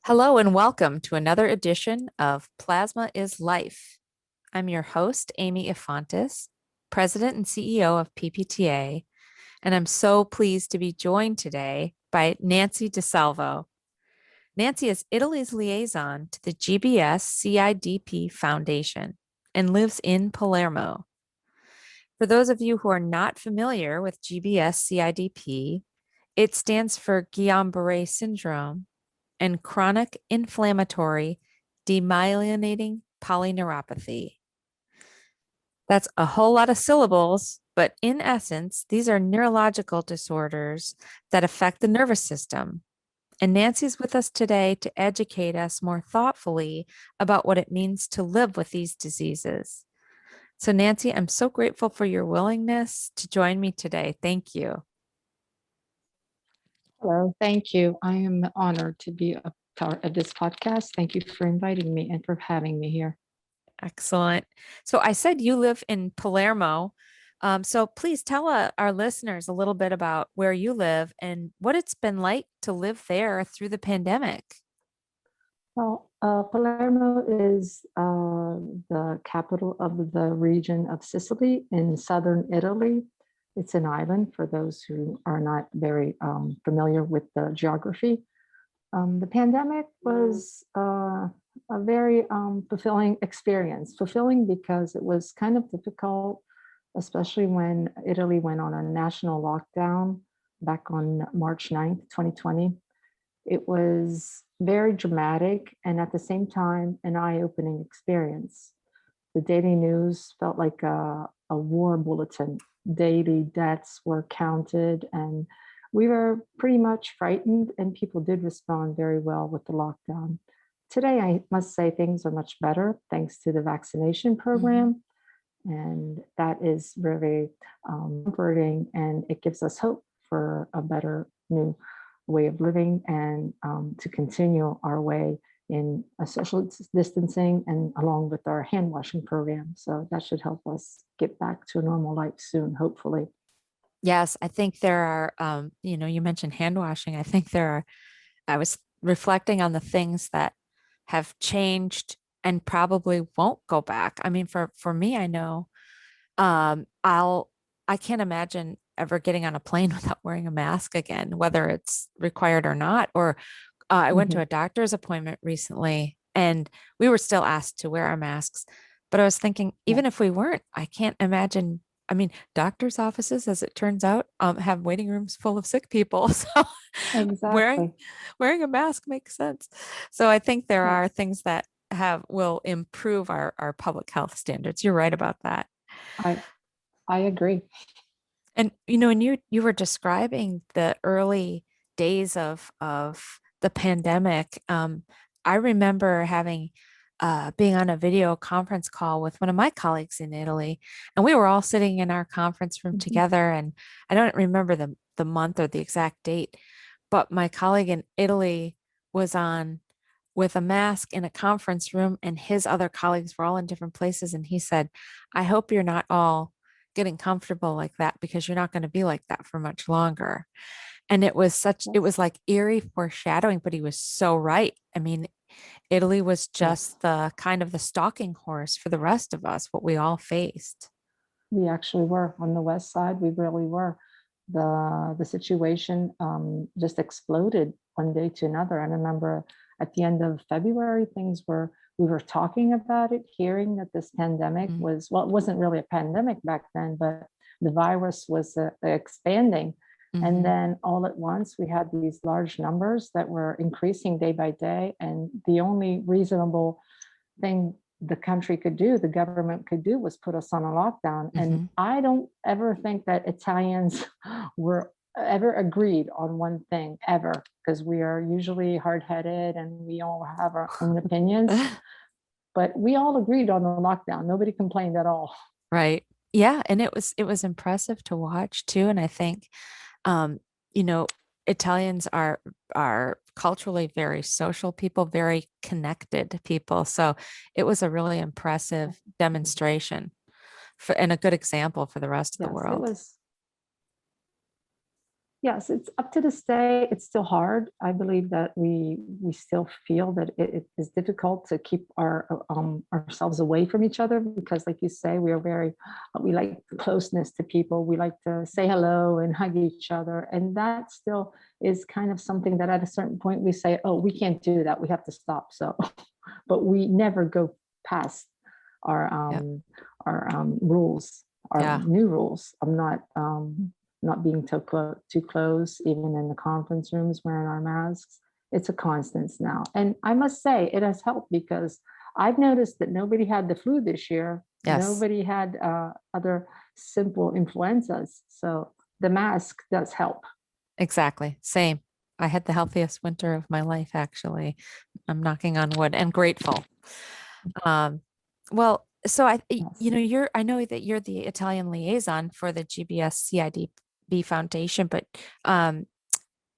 Hello and welcome to another edition of Plasma is Life. I'm your host, Amy Efantis, President and CEO of PPTA, and I'm so pleased to be joined today by Nancy Di Salvo. Nancy is Italy's liaison to the GBS CIDP Foundation and lives in Palermo. For those of you who are not familiar with GBS CIDP, it stands for Guillain-Barré Syndrome and chronic inflammatory demyelinating polyneuropathy. That's a whole lot of syllables, but in essence, these are neurological disorders that affect the nervous system. And Nancy's with us today to educate us more thoughtfully about what it means to live with these diseases. So, Nancy, I'm so grateful for your willingness to join me today. Thank you. Hello, thank you. I am honored to be a part of this podcast. Thank you for inviting me and for having me here. Excellent. So I said you live in Palermo. So please tell our listeners a little bit about where you live and what it's been like to live there through the pandemic. Well, Palermo is the capital of the region of Sicily in southern Italy. It's an island for those who are not very familiar with the geography. The pandemic was a very fulfilling experience. Fulfilling because it was kind of difficult, especially when Italy went on a national lockdown back on March 9th, 2020. It was very dramatic and at the same time, an eye-opening experience. The daily news felt like a war bulletin. Daily deaths were counted and we were pretty much frightened, and people did respond very well with the lockdown. Today, I must say things are much better thanks to the vaccination program. And that is very comforting, and it gives us hope for a better new way of living and to continue our way in a social distancing and along with our hand washing program. So that should help us get back to a normal life soon, hopefully. Yes, I think there are, you mentioned hand washing. I think I was reflecting on the things that have changed and probably won't go back. I mean, for me, I know um, I'll, I can't imagine ever getting on a plane without wearing a mask again, whether it's required or not. Or I went to Mhm. a doctor's appointment recently and we were still asked to wear our masks. But I was thinking, Yeah, even if we weren't, I can't imagine. I mean, doctors' offices, as it turns out, have waiting rooms full of sick people. So wearing exactly. wearing a mask makes sense. So I think there are Yes, things that have will improve our public health standards. You're right about that. I I agree. And and you were describing the early days of the pandemic. I remember having being on a video conference call with one of my colleagues in Italy, and we were all sitting in our conference room Mhm. together. And I don't remember the month or the exact date, but my colleague in Italy was on with a mask in a conference room, and his other colleagues were all in different places. And he said, I hope you're not all getting comfortable like that because you're not going to be like that for much longer. And it Yes, was like eerie foreshadowing, but he was so right. I mean, Italy was yes. just the kind of the stalking horse for the rest of us, what we all faced. We actually were on the west side. We really were. The situation just exploded one day to another. I remember at the end of February, we were talking about it, hearing that this pandemic Mhm. was, well, it wasn't really a pandemic back then, but the virus was expanding. And Mhm. then all at once, we had these large numbers that were increasing day by day. And the only reasonable thing the country could do, the government could do, was put us on a lockdown. And Mhm. I don't ever think that Italians were ever agreed on one thing ever, because we are usually hard-headed and we all have our own opinions. But we all agreed on the lockdown. Nobody complained at all. Right. Yeah, and it was impressive to watch too. And I think um, you know, Italians are culturally very social people, very connected people. So it was a really impressive demonstration and a good example for the rest of the Yes, it world. was. Yes, it's up to this day. It's still hard. I believe that we still feel that it is difficult to keep ourselves away from each other because, like you say, we are very we like closeness to people. We like to say hello and hug each other, and that still is kind of something that at a certain point we say, "Oh, we can't do that. We have to stop." So, but we never go past our Yeah. rules, our Yeah. new rules. I'm not being too close, even in the conference rooms wearing our masks. It's a constant now. And I must say, it has helped because I've noticed that nobody had the flu this year. Yes, Nobody had other simple influenzas. So the mask does help. exactly. Same. I had the healthiest winter of my life, actually. I'm knocking on wood and grateful. Um, well, so Yes. I know that you're the Italian liaison for the GBS CIDP Foundation, but um,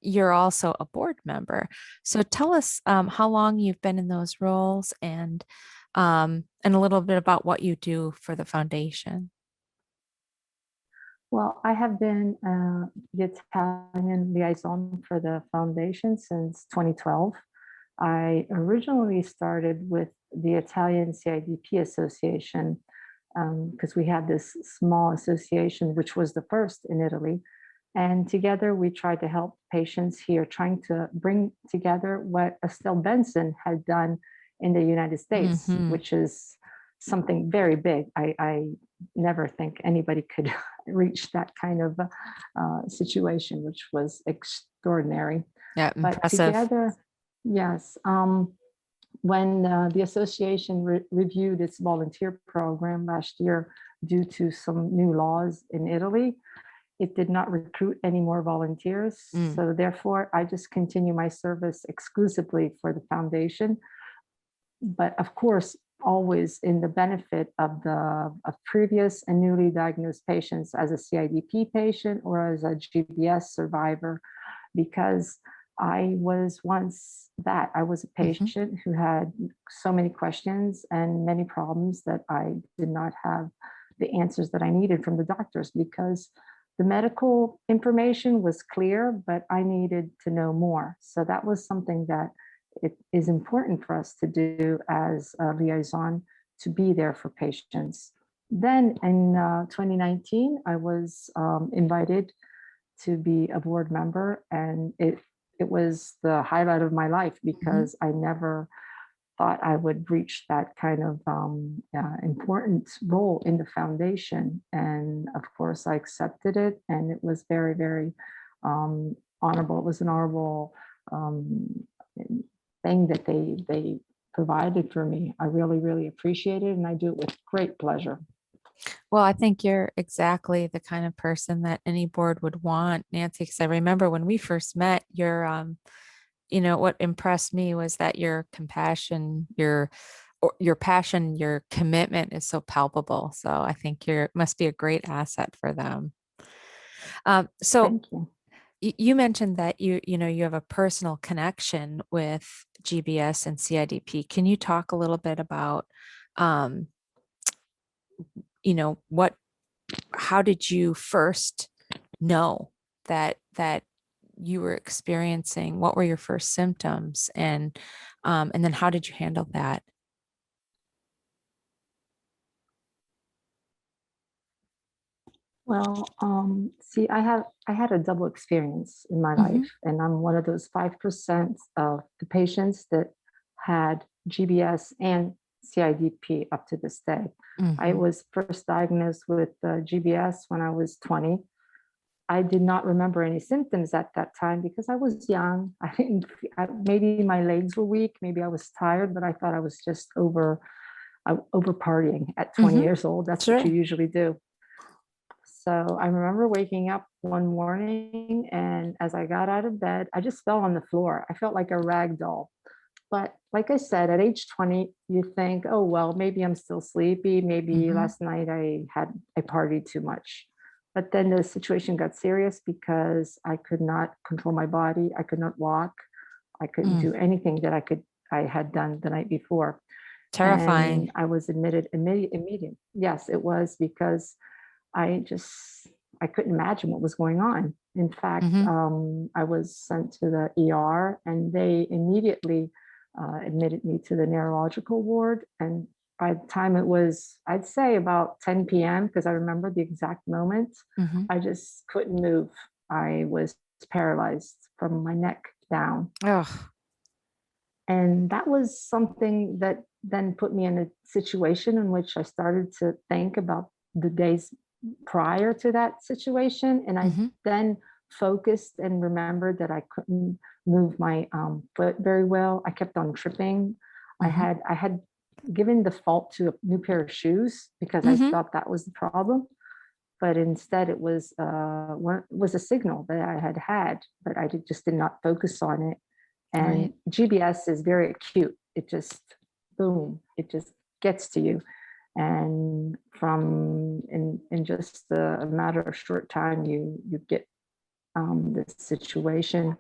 you're also a board member. So tell us how long you've been in those roles and a little bit about what you do for the foundation. Well, I have been the Italian liaison for the foundation since 2012. I originally started with the Italian CIDP Association because we had this small association, which was the first in Italy. And together we tried to help patients here, trying to bring together what Estelle Benson had done in the United States, Hmm. which is something very big. I never think anybody could reach that kind of situation, which was extraordinary. Yeah, But impressive. together, yes, when the association reviewed its volunteer program last year due to some new laws in Italy, it did not recruit any more volunteers. Mm. So therefore, I just continue my service exclusively for the foundation. But of course, always in the benefit of previous and newly diagnosed patients as a CIDP patient or as a GBS survivor, because I was once that. I was a Hmm. patient who had so many questions and many problems that I did not have the answers that I needed from the doctors because the medical information was clear, but I needed to know more. So that was something that it is important for us to do as a liaison to be there for patients. Then in 2019, I was invited to be a board member, and it was the highlight of my life Hmm. because I never thought I would reach that kind of important role in the foundation. And of course, I accepted it, and it was very, very honorable. It was an honorable um, thing that they provided for me. I really, really appreciate it, and I do it with great pleasure. Well, I think you're exactly the kind of person that any board would want, Nancy, because I remember when we first met, what impressed me was that your compassion, your passion, your commitment is so palpable. So I think you're must be a great asset for them. So Thank you. you mentioned that you have a personal connection with GBS and CIDP. Can you talk a little bit about um, what how did you first know that you were experiencing, what were your first symptoms, and then how did you handle that? Well, see, I had a double experience in my Hmm. life, and I'm one of those 5% of the patients that had GBS and CIDP up to this day. I Hmm. was first diagnosed with GBS when I was 20. I did not remember any symptoms at that time because I was young. I didn't, maybe my legs were weak, maybe I was tired, but I thought I was just over partying at 20 Hmm. years old. That's what you Sure. usually do. So I remember waking up one morning, and as I got out of bed, I just fell on the floor. I felt like a rag doll. But like I said, at age 20, you think, oh, well, maybe I'm still sleepy. Maybe Hmm. last night I partied too much. But then the situation got serious because I could not control my body. I could not walk. I couldn't Mm. do anything that I had done the night before. And Terrifying. I was admitted Yes, it was because I just I couldn't imagine what was going on. In fact, Mm-hmm. I was sent to the ER and they immediately admitted me to the neurological ward. And by the time it was, I'd say about 10 p.m., because I remember the exact moment, Mm-hmm. I just couldn't move. I was paralyzed from my neck down. Oh. And that was something that then put me in a situation in which I started to think about the days prior to that situation. And I Mm-hmm. then focused and remembered that I couldn't move my foot very well. I kept on tripping. Mm-hmm. I had given the fault to a new pair of shoes because I Mm-hmm. thought that was the problem. But instead, it was a signal that I had, but just did not focus on it. Right. And GBS is very acute. It just, boom, it just gets to you. And in just a matter of short time, you get this situation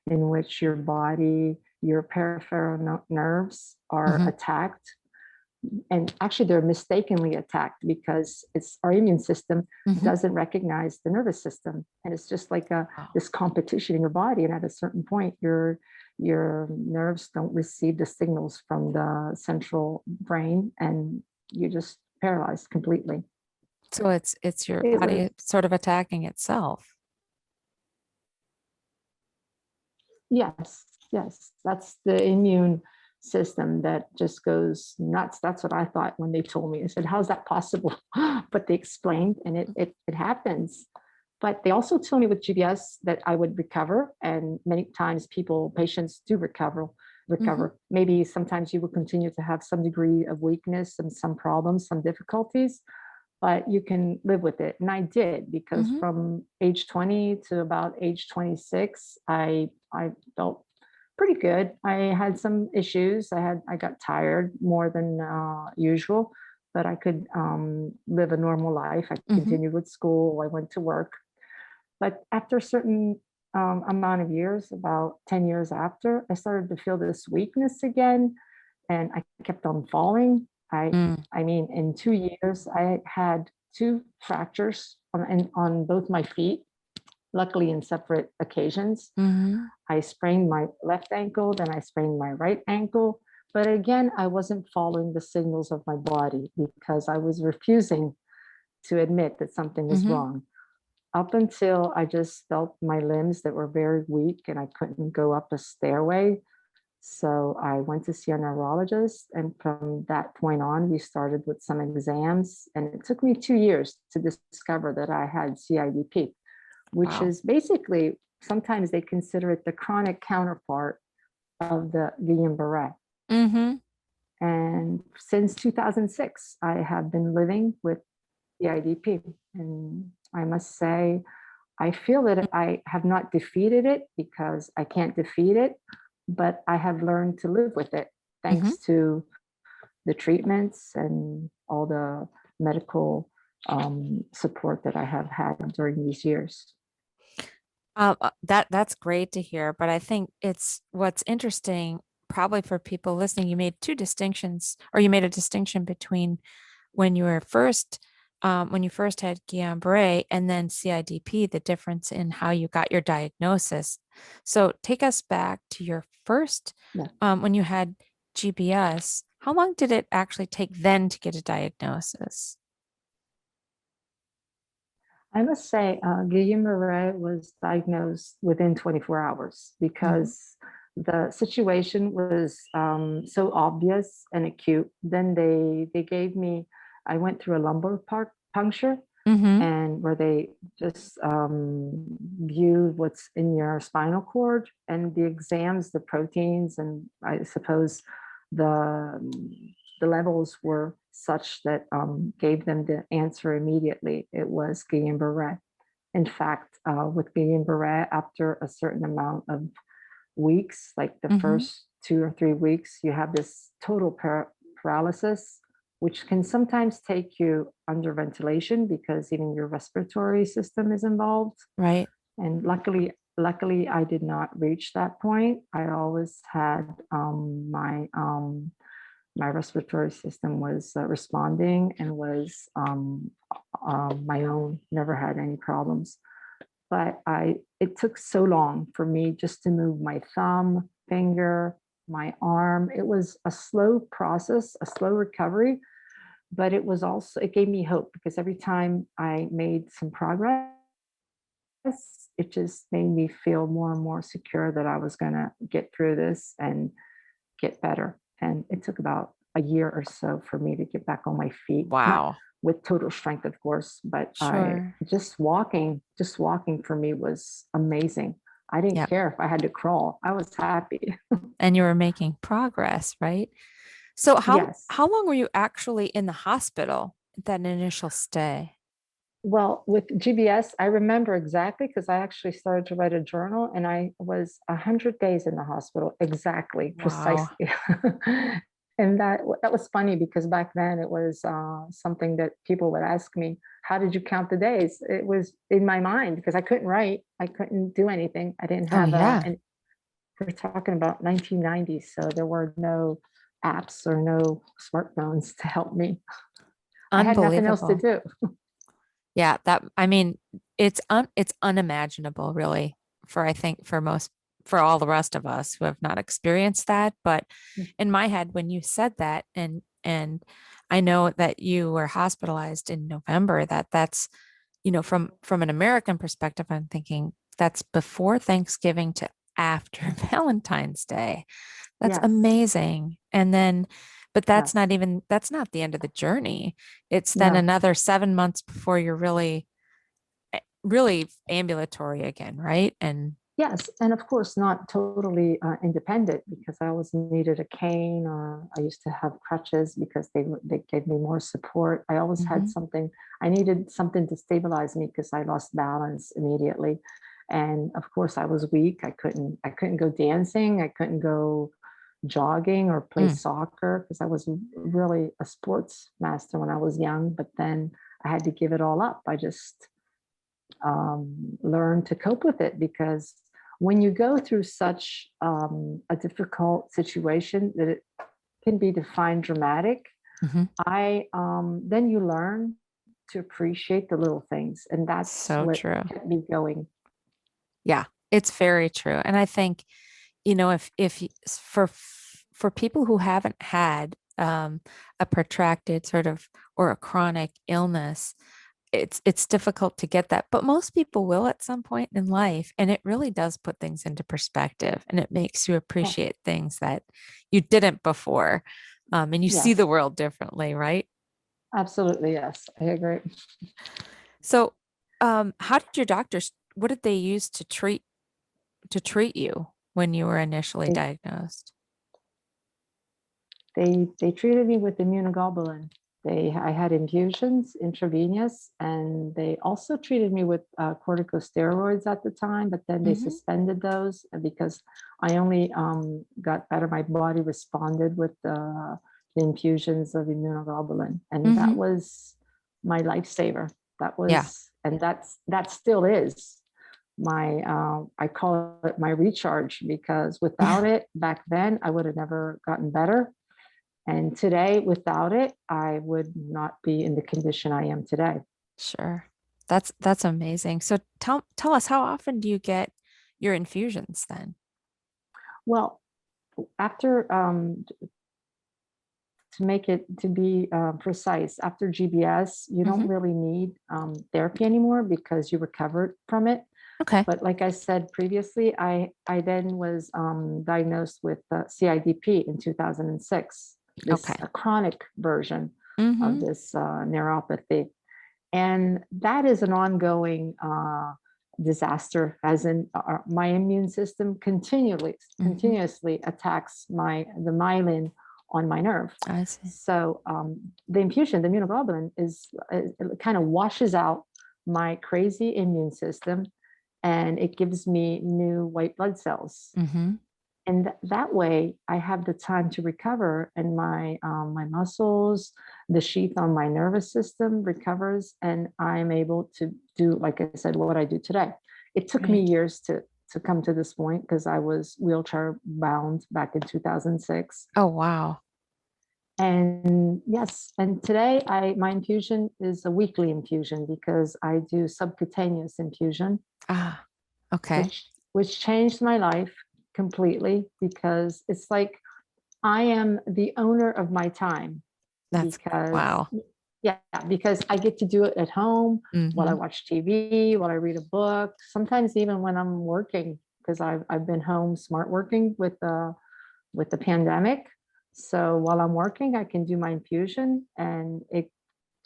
in which your body, your peripheral nerves are Mm-hmm. attacked, and actually they're mistakenly attacked because it's our immune system Mm-hmm. doesn't recognize the nervous system, and it's just like Wow. this competition in your body. And at a certain point, your nerves don't receive the signals from the central brain, and you're just paralyzed completely. So it's your It was, body sort of attacking itself. yes, yes, that's the immune system that just goes nuts. That's what I thought when they told me. I said, how's that possible? But they explained, and it happens. But they also told me with GBS that I would recover, and many times patients do recover. Mm-hmm. Maybe sometimes you will continue to have some degree of weakness and some problems, some difficulties, but you can live with it. And I did, because Mm-hmm. from age 20 to about age 26, I felt pretty good. I had some issues. I got tired more than usual, but I could live a normal life. I Mm-hmm. continued with school. I went to work. But after a certain amount of years, about 10 years after, I started to feel this weakness again, and I kept on falling. Mm. I mean, in 2 years, I had two fractures on both my feet, luckily in separate occasions. Mm-hmm. I sprained my left ankle, then I sprained my right ankle. But again, I wasn't following the signals of my body because I was refusing to admit that something was Mm-hmm. wrong. Up until I just felt my limbs that were very weak and I couldn't go up a stairway. So I went to see a neurologist. And from that point on, we started with some exams. And it took me 2 years to discover that I had CIDP, which Wow. is basically, sometimes they consider it the chronic counterpart of the Guillain-Barré. Mm-hmm. And since 2006, I have been living with CIDP. And I must say, I feel that I have not defeated it because I can't defeat it, but I have learned to live with it Mm-hmm. thanks to the treatments and all the medical support that I have had during these years. That's great to hear, but I think it's what's interesting, probably for people listening, you made two distinctions, or you made a distinction between when you were first, when you first had Guillain-Barré and then CIDP, the difference in how you got your diagnosis. So take us back to your first, Yeah. when you had GBS. How long did it actually take then to get a diagnosis? I must say, Guillain-Barré was diagnosed within 24 hours Mm-hmm. because the situation was so obvious and acute. Then they gave me, I went through a lumbar puncture, Mm-hmm. and where they just view what's in your spinal cord, and the exams, the proteins, and I suppose the the levels were such that gave them the answer immediately. It was Guillain-Barré. In fact, with Guillain-Barré, after a certain amount of weeks, like the Mm-hmm. first 2 or 3 weeks, you have this total paralysis, which can sometimes take you under ventilation because even your respiratory system is involved. Right. And luckily, I did not reach that point. I always had my respiratory system was responding and was my own. Never had any problems. but it took so long for me just to move my thumb, finger, my arm. It was a slow process, a slow recovery, but it gave me hope because every time I made some progress, it just made me feel more and more secure that I was going to get through this and get better. And it took about a year or so for me to get back on my feet, not Wow. with total strength, of course, but I Sure. just walking for me was amazing. I didn't Yep. care if I had to crawl. I was happy. And you were making progress, right? So Yes. how long were you actually in the hospital, that initial stay? Well, with GBS, I remember exactly because I actually started to write a journal and I was 100 days in the hospital, exactly, Wow. precisely. And that was funny because back then it was something that people would ask me, how did you count the days? It was in my mind because I couldn't write. I couldn't do anything. I didn't Oh have yeah. and we're talking about 1990, so there were no apps or no smartphones to help me. I had nothing else to Unbelievable. do. Yeah, that I mean, it's unimaginable really for I think for all the rest of us who have not experienced that. But in my head, when you said that, and I know that you were hospitalized in November, that's, from an American perspective, I'm thinking that's before Thanksgiving to after Valentine's Day. That's Yes, amazing. And then, but yes. that's not the end of the journey. It's then No. another 7 months before you're really ambulatory again, right? And Yes, and of course, not totally independent because I always needed a cane or I used to have crutches because they gave me more support. I always had mhm, something. I needed something to stabilize me because I lost balance immediately, and of course, I was weak. I couldn't go dancing. I couldn't go jogging or play mm, soccer because I was really a sports master when I was young. But then I had to give it all up. I just learn to cope with it because when you go through such a difficult situation that it can be defined dramatic, mhm. I then you learn to appreciate the little things, and that's So what true. kept me going. Yeah, it's very true. And I think, for people who haven't had a protracted sort of or a chronic illness, it's difficult to get that, but most people will at some point in life, and it really does put things into perspective, and it makes you Yes, appreciate things that you didn't before, and you see the yes, world differently, right? absolutely, yes, I agree. So, how did your doctors? What did they use to treat you when you were initially They diagnosed? they treated me with immunoglobulin. I had infusions intravenous, and they also treated me with corticosteroids at the time. But then they Hmm. suspended those because I only got better. My body responded with the infusions of immunoglobulin, and that Hmm. was my lifesaver. That Yeah, was, and that still is my I call it my recharge because yeah, without it back then I would have never gotten better, and today, without it, I would not be in the condition I am today. sure. That's amazing. So tell us, how often do you get your infusions then? Well, after to make it to be precise, after GBS, you don't Hmm. really need therapy anymore because you recovered from it. Okay. But like I said previously, I then was diagnosed with CIDP in 2006, this Okay. chronic version of Hmm. this neuropathy. And that is an ongoing disaster, as in my immune system Hmm. continuously attacks the myelin on my nerve. I see. So the infusion, the immunoglobulin, it kind of washes out my crazy immune system, and it gives me new white blood cells, Hmm. and that way I have the time to recover, and my muscles, the sheath on my nervous system recovers, and I'm able to do, like I said, what I do today. It took me Right. years to come to this point because I was wheelchair bound back in 2006. Oh, wow. And yes, and today my infusion is a weekly infusion because I do subcutaneous infusion, Ah, okay. which changed my life completely because it's like I am the owner of my time That's because wow. yeah, because I get to do it at home while I Hmm. watch TV, while I read a book, sometimes even when I'm working, because I've been home smart working with the pandemic. So while I'm working, I can do my infusion and it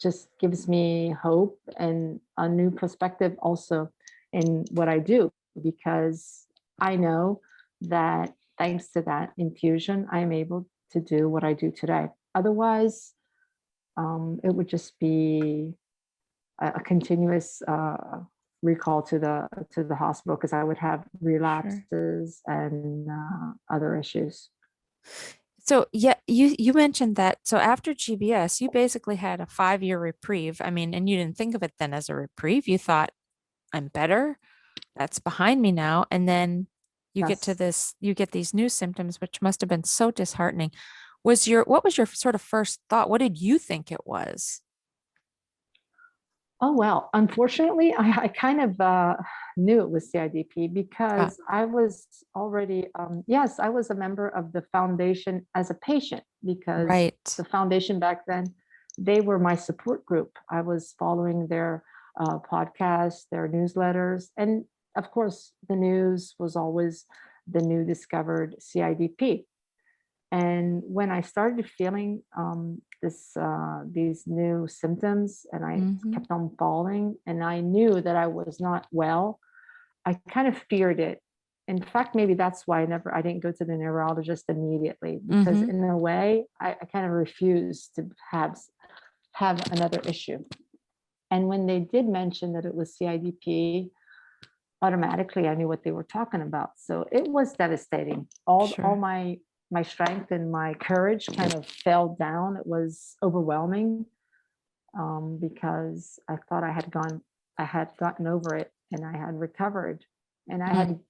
just gives me hope and a new perspective also in what I do because I know that thanks to that infusion, I'm able to do what I do today. Otherwise, it would just be a continuous recall to the hospital because I would have Sure. relapses and other issues. So yeah, you mentioned that. So after GBS, you basically had a 5-year reprieve. I mean, and you didn't think of it then as a reprieve. You thought, I'm better. That's behind me now. And then you get to Yes. this, you get these new symptoms, which must have been so disheartening. What was your sort of first thought? What did you think it was? Oh, well, unfortunately, I kind of knew it was CIDP Ah, because I was already, yes, I was a member of the foundation as a patient because right. the foundation back then, they were my support group. I was following their podcasts, their newsletters, and of course, the news was always the new discovered CIDP. And when I started feeling these new symptoms, and I Hmm. kept on falling, and I knew that I was not well, I kind of feared it. In fact, maybe that's why I didn't go to the neurologist immediately because Hmm. in a way, I kind of refused to have another issue. And when they did mention that it was CIDP, automatically I knew what they were talking about. So it was devastating. All Sure. my strength and my courage kind of fell down. It was overwhelming because I thought I had gotten over it and I had recovered and Mm,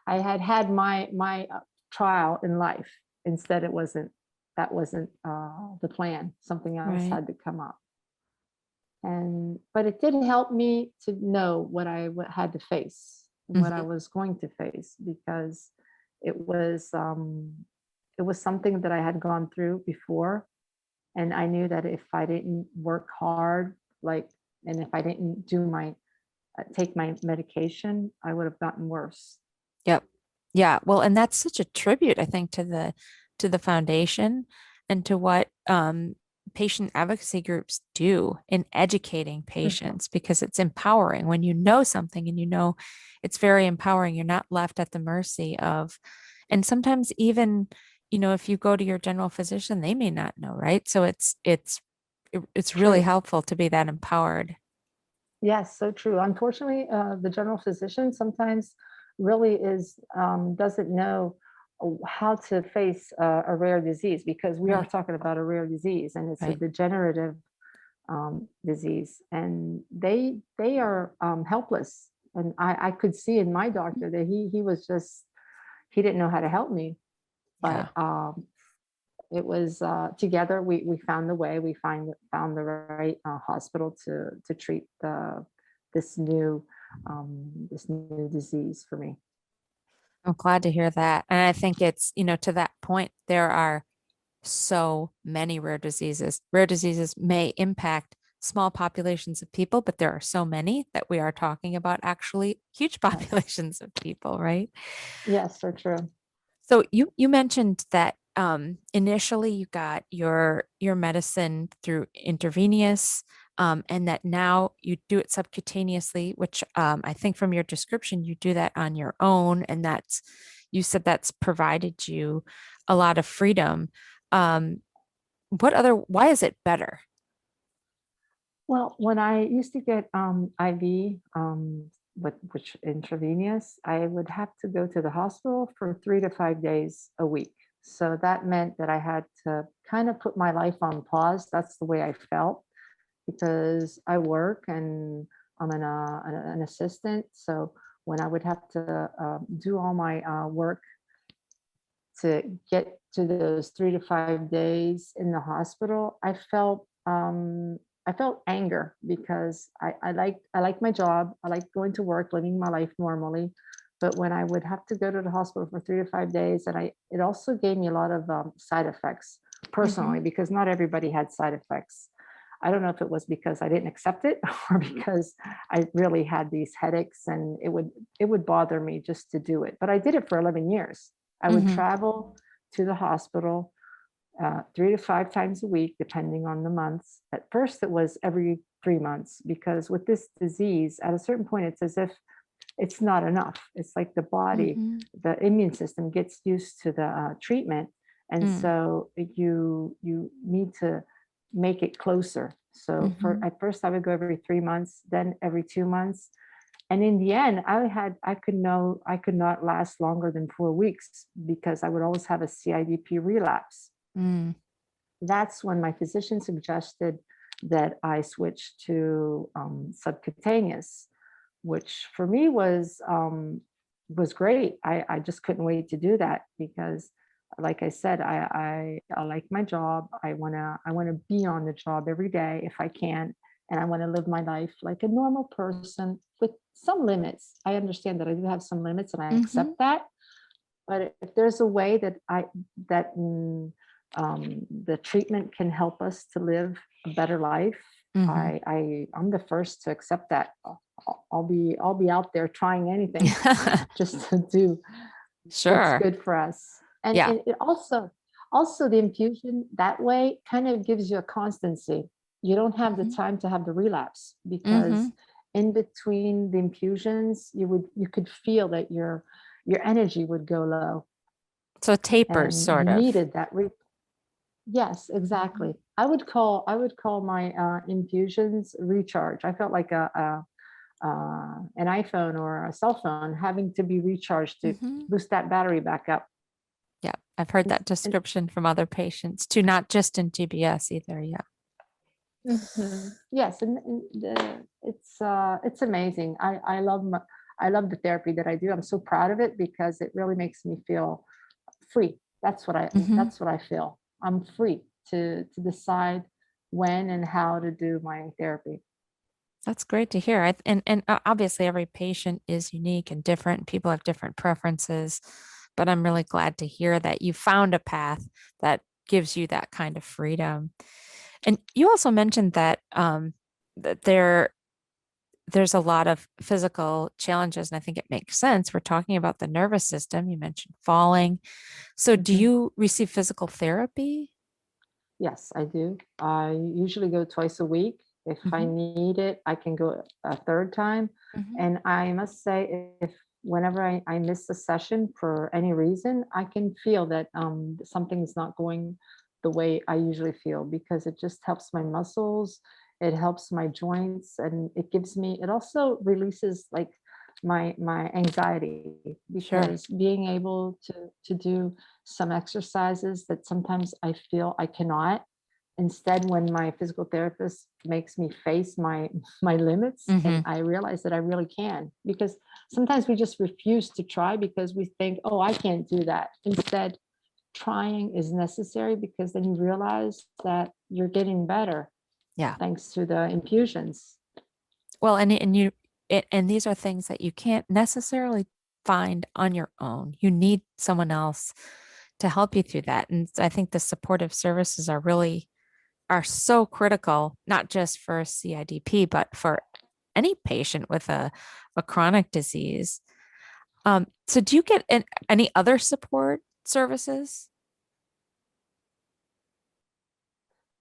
I had had my trial in life. Instead, it wasn't that wasn't the plan. Something else right. had to come up. And but it did help me to know what had to face and what I Hmm. was going to face because it was um it was something that I had gone through before, and I knew that if I didn't work hard, like, and if I didn't do my take my medication, I would have gotten worse. Yep. Yeah. Well, and that's such a tribute, I think, to the foundation and to what patient advocacy groups do in educating Mhm. patients because it's empowering when you know something and you know it's very empowering. You're not left at the mercy of, and sometimes even, if you go to your general physician, they may not know, right? So it's really True. helpful to be that empowered. Yes, so true. Unfortunately, the general physician sometimes really is doesn't know how to face a rare disease because we are Right. talking about a rare disease and it's a Right. degenerative disease, and they are helpless. And I could see in my doctor that he was just he didn't know how to help me, Yeah. but it was together we found the way found the right hospital to treat the this new disease for me. I'm glad to hear that. And I think it's, to that point, there are so many rare diseases. Rare diseases may impact small populations of people, but there are so many that we are talking about actually huge Yes, populations of people, right? yes, so true. So you mentioned that initially you got your medicine through intravenous, and that now you do it subcutaneously, which I think from your description you do that on your own, and that's you said that's provided you a lot of freedom. Um, why is it better? Well, when I used to get IV which intravenous, I would have to go to the hospital for 3 to 5 days a week. So that meant that I had to kind of put my life on pause. That's the way I felt because I work and I'm an assistant. So when I would have to do all my work to get to those 3 to 5 days in the hospital, I felt anger because I like my job. I like going to work, living my life normally. But when I would have to go to the hospital for 3 to 5 days, and it also gave me a lot of side effects personally, because not everybody had side effects. I don't know if it was because I didn't accept it or because I really had these headaches and it would bother me just to do it. But I did it for 11 years. I would travel to the hospital 3 to 5 times a week, depending on the months. At first, it was every 3 months, because with this disease, at a certain point, it's as if it's not enough. It's like the body, the immune system gets used to the treatment. And so you need to make it closer. So at first I would go every 3 months, then every 2 months. And in the end, I could not last longer than 4 weeks, because I would always have a CIDP relapse. That's when my physician suggested that I switch to subcutaneous, which for me was great. I just couldn't wait to do that, because like I said, I like my job. I wanna be on the job every day if I can, and I want to live my life like a normal person with some limits. I understand that I do have some limits, and I accept that. But if there's a way that the treatment can help us to live a better life, I'm the first to accept that. I'll be out there trying anything just to do what's good for us. And it also the infusion that way kind of gives you a constancy. You don't have the time to have the relapse, because in between the infusions, you could feel that your energy would go low. So tapers, sort of. Needed that. Yes, exactly. I would call my infusions recharge. I felt like an iPhone or a cell phone having to be recharged to boost that battery back up. Yeah, I've heard that description from other patients too, not just in GBS either. Yeah. Yes, and it's amazing. I love the therapy that I do. I'm so proud of it, because it really makes me feel free. That's what I feel. I'm free to decide when and how to do my therapy. That's great to hear. And obviously every patient is unique and different. People have different preferences, but I'm really glad to hear that you found a path that gives you that kind of freedom. And you also mentioned that that there's a lot of physical challenges, and I think it makes sense. We're talking about the nervous system. You mentioned falling. So do you receive physical therapy? Yes, I do. I usually go twice a week. If I need it, I can go a third time. And I must say, if whenever I miss a session for any reason, I can feel that something's not going the way I usually feel, because it just helps my muscles, it helps my joints, and it also releases like my anxiety, because being able to do some exercises that sometimes I feel I cannot. Instead, when my physical therapist makes me face my limits, and I realize that I really can, because sometimes we just refuse to try because we think, oh, I can't do that. Instead, trying is necessary, because then you realize that you're getting better. Yeah. Thanks to the infusions. Well, and these are things that you can't necessarily find on your own. You need someone else to help you through that. And I think the supportive services are so critical, not just for CIDP, but for any patient with a chronic disease. So do you get any other support services?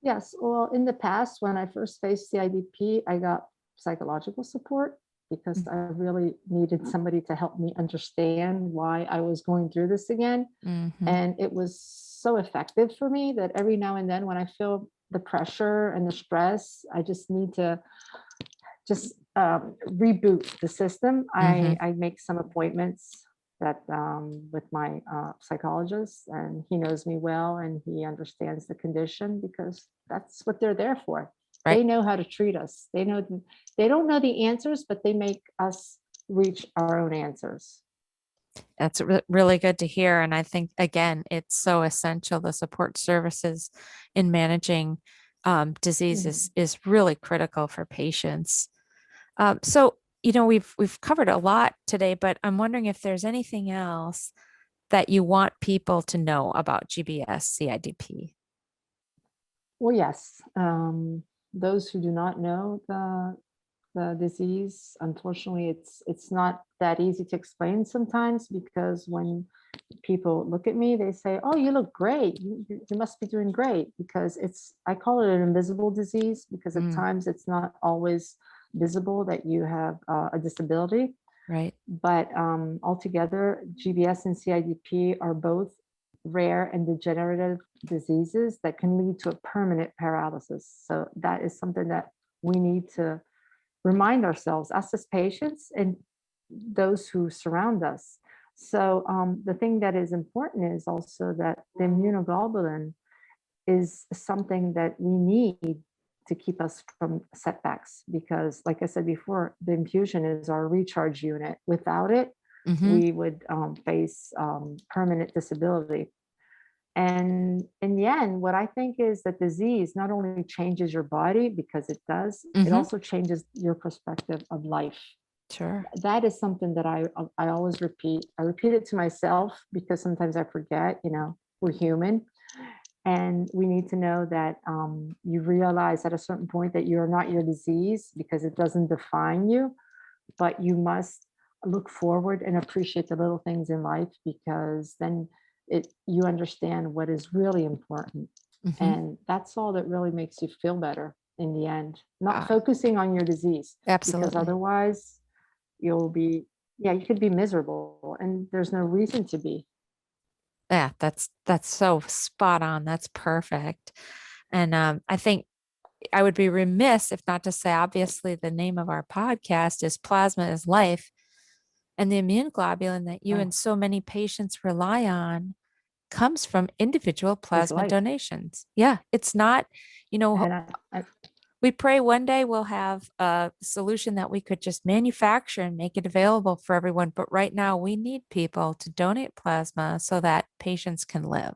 Yes, well, in the past, when I first faced CIDP, I got psychological support, because I really needed somebody to help me understand why I was going through this again. And it was so effective for me that every now and then, when I feel the pressure and the stress, I just need to reboot the system. I make some appointments that with my psychologist, and he knows me well, and he understands the condition, because that's what they're there for. Right. They know how to treat us. They don't know the answers, but they make us reach our own answers. That's really good to hear. And I think, again, it's so essential. The support services in managing disease Mhm. is really critical for patients. So, we've covered a lot today, but I'm wondering if there's anything else that you want people to know about GBS CIDP. Well, yes. Those who do not know the disease, unfortunately, it's not that easy to explain sometimes, because when people look at me, they say, "Oh, you look great. You must be doing great," because I call it an invisible disease, because at Mm, times it's not always visible that you have a disability. right. But altogether, GBS and CIDP are both rare and degenerative diseases that can lead to a permanent paralysis. So that is something that we need to remind ourselves, us as patients and those who surround us. So the thing that is important is also that the immunoglobulin is something that we need to keep us from setbacks, because like I said before, the infusion is our recharge unit. Without it, Mm-hmm. we would face permanent disability. And in the end, what I think is that disease not only changes your body, because it does, it Mm-hmm. also changes your perspective of life. Sure. That is something that I always repeat. I repeat it to myself because sometimes I forget, we're human. And we need to know that you realize at a certain point that you're not your disease, because it doesn't define you, but you must look forward and appreciate the little things in life, because then you understand what is really important. Mm-hmm. And that's all that really makes you feel better in the end, not Uh, focusing on your disease, because absolutely. otherwise you'll be, yeah, you could be miserable and there's no reason to be. Yeah, that's so spot on. That's perfect. And I think I would be remiss if not to say, obviously, the name of our podcast is Plasma is Life. And the immune globulin that you Oh, and so many patients rely on comes from individual is plasma life. donations. Yeah, it's not, you know, And I we pray one day we'll have a solution that we could just manufacture and make it available for everyone. But right now, we need people to donate plasma so that patients can live.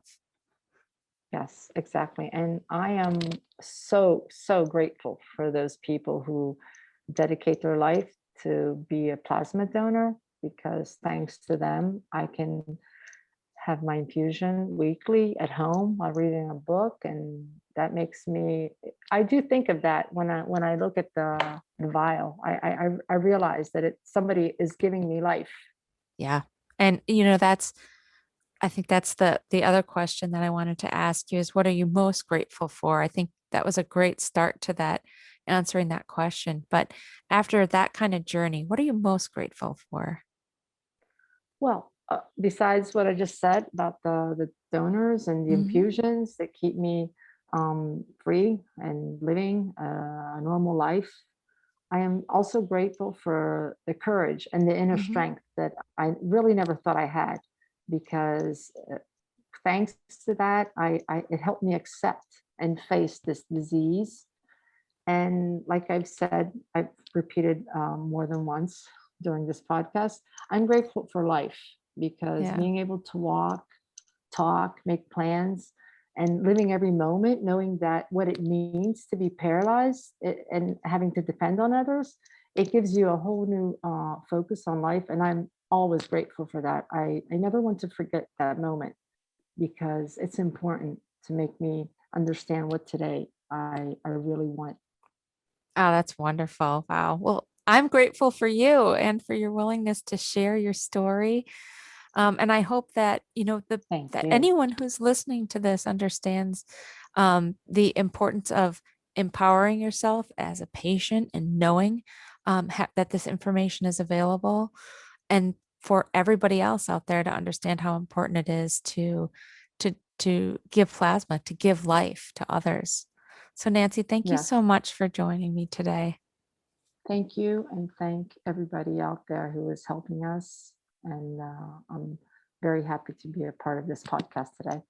Yes, exactly. And I am so, so grateful for those people who dedicate their life to be a plasma donor, because thanks to them, I can have my infusion weekly at home while reading a book. And that makes me, I do think of that when I look at the vial. I realize that somebody is giving me life. Yeah. And I think that's the other question that I wanted to ask you is what are you most grateful for? I think that was a great start to that answering that question. But after that kind of journey, what are you most grateful for? Well, besides what I just said about the donors and the Hmm. infusions that keep me free and living a normal life, I am also grateful for the courage and the inner Hmm. strength that I really never thought I had, because thanks to that, it helped me accept and face this disease. And like I've repeated more than once during this podcast, I'm grateful for life, because Yeah. being able to walk, talk, make plans, and living every moment, knowing that what it means to be paralyzed and having to depend on others, it gives you a whole new focus on life. And I'm always grateful for that. I never want to forget that moment, because it's important to make me understand what today I really want. Oh, that's wonderful. Wow. Well, I'm grateful for you and for your willingness to share your story. And I hope that, Thank that you. anyone who's listening to this understands the importance of empowering yourself as a patient and knowing that this information is available, and for everybody else out there to understand how important it is to give plasma, to give life to others. So, Nancy, thank you so Yes. much for joining me today. Thank you. And thank everybody out there who is helping us. And I'm very happy to be a part of this podcast today.